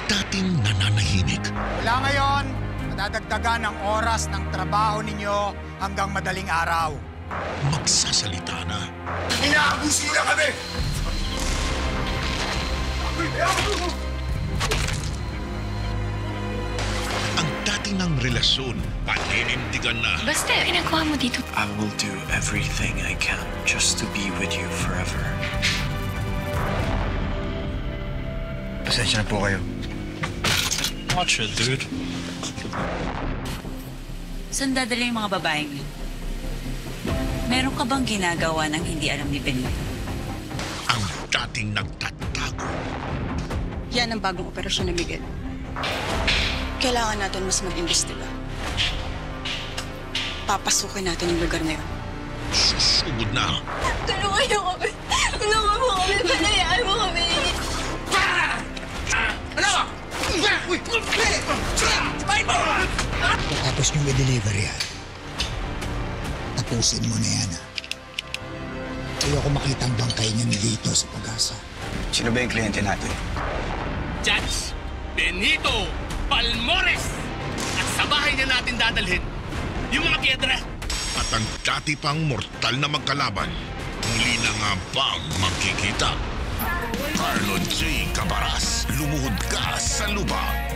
dating nananahimik. Mula ngayon, madadagdagan ang oras ng trabaho ninyo hanggang madaling araw. Magsasalita na. Inaabuso na kami! Ang dating ng relasyon, paninindigan na. Basta, ginagawa mo dito. I will do everything I can just to be with you forever. Pasensya na po kayo. Watch it, dude. Saan dadala yung mga babaeng yun? Meron ka bang ginagawa ng hindi alam ni Benito? Ang dating nagtatago. Yan ang bagong operasyon ni Miguel. Kailangan natin mas mag-imbestiga. Papasukin natin yung lugar na yun. Susugod na. Tulungan niyo kami. Tulungan mo kami. Panayaan mo kami. Tapos nyung i-deliver yan, tapusin mo na yan, ha? Ayoko makita ang bangkay niya dito sa Pag-asa. Sino ba yung kliyente natin? Judge Benito Palmores! At sa bahay niya natin dadalhin yung mga piedra. At ang dati pang mortal na magkalaban, muli na nga bang magkikita? Carlo J. Cabaras, lumuhod ka sa lupa.